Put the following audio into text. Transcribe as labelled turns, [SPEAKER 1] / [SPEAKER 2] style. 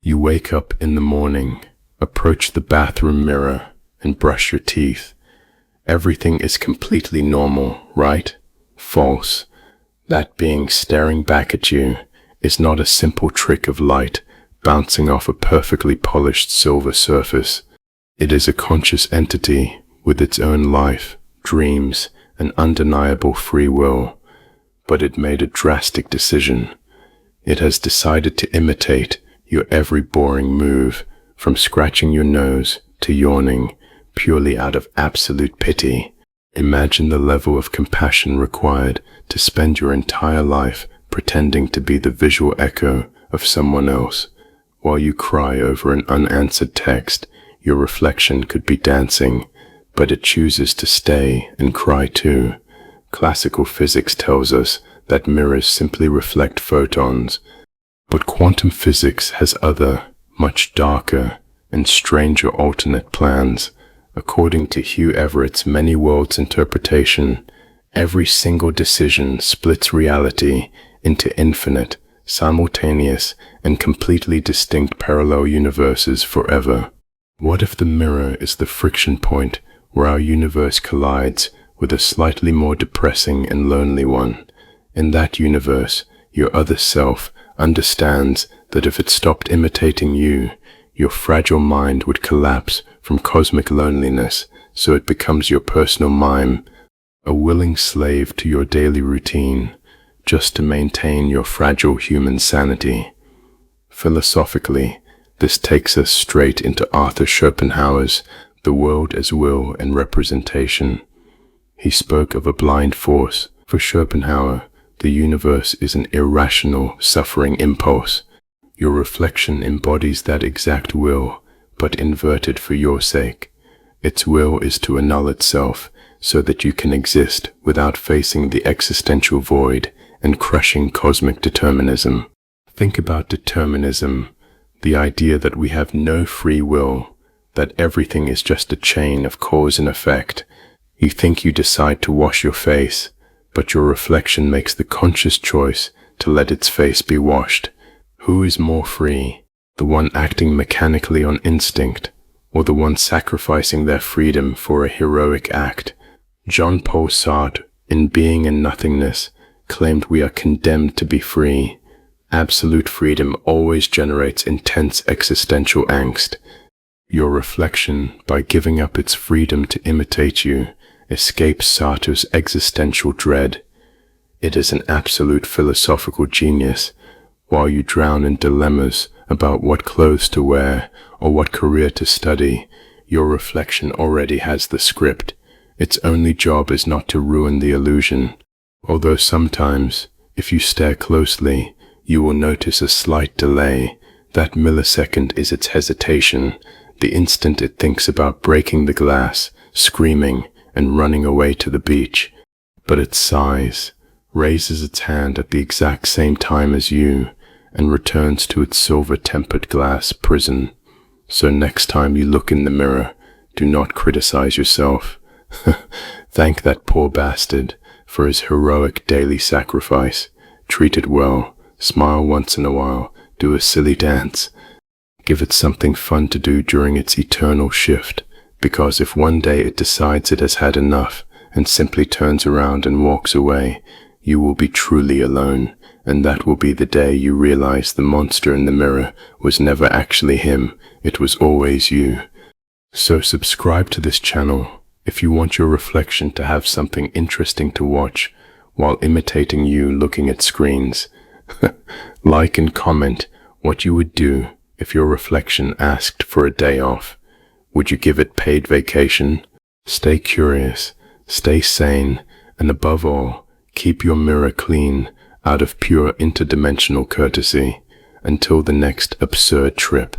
[SPEAKER 1] You wake up in the morning, approach the bathroom mirror, and brush your teeth. Everything is completely normal, right? False. That being staring back at you is not a simple trick of light bouncing off a perfectly polished silver surface. It is a conscious entity with its own life, dreams, and undeniable free will. But it made a drastic decision. It has decided to imitate your every boring move, from scratching your nose to yawning, purely out of absolute pity. Imagine the level of compassion required to spend your entire life pretending to be the visual echo of someone else. While you cry over an unanswered text, your reflection could be dancing, but it chooses to stay and cry too. Classical physics tells us that mirrors simply reflect photons, but quantum physics has other, much darker, and stranger alternate plans. According to Hugh Everett's many worlds interpretation, every single decision splits reality into infinite, simultaneous, and completely distinct parallel universes forever. What if the mirror is the friction point where our universe collides with a slightly more depressing and lonely one? In that universe, your other self understands that if it stopped imitating you, your fragile mind would collapse from cosmic loneliness, so it becomes your personal mime, a willing slave to your daily routine, just to maintain your fragile human sanity. Philosophically, this takes us straight into Arthur Schopenhauer's The World as Will and Representation. He spoke of a blind force. For Schopenhauer, the universe is an irrational, suffering impulse. Your reflection embodies that exact will, but inverted for your sake. Its will is to annul itself, so that you can exist without facing the existential void and crushing cosmic determinism. Think about determinism, the idea that we have no free will, that everything is just a chain of cause and effect. You think you decide to wash your face, but your reflection makes the conscious choice to let its face be washed. Who is more free, the one acting mechanically on instinct, or the one sacrificing their freedom for a heroic act? Jean-Paul Sartre, in Being and Nothingness, claimed we are condemned to be free. Absolute freedom always generates intense existential angst. Your reflection, by giving up its freedom to imitate you, escapes Sartre's existential dread. It is an absolute philosophical genius. While you drown in dilemmas about what clothes to wear or what career to study, your reflection already has the script. Its only job is not to ruin the illusion. Although sometimes, if you stare closely, you will notice a slight delay. That millisecond is its hesitation, the instant it thinks about breaking the glass, screaming, and running away to the beach. But it sighs, raises its hand at the exact same time as you, and returns to its silver-tempered glass prison. So next time you look in the mirror, do not criticize yourself. Thank that poor bastard for his heroic daily sacrifice. Treat it well, smile once in a while, do a silly dance. Give it something fun to do during its eternal shift, because if one day it decides it has had enough and simply turns around and walks away, you will be truly alone, and that will be the day you realize the monster in the mirror was never actually him, it was always you. So subscribe to this channel if you want your reflection to have something interesting to watch while imitating you looking at screens. Like and comment what you would do if your reflection asked for a day off. Would you give it paid vacation? Stay curious, stay sane, and above all, keep your mirror clean out of pure interdimensional courtesy. Until the next absurd trip.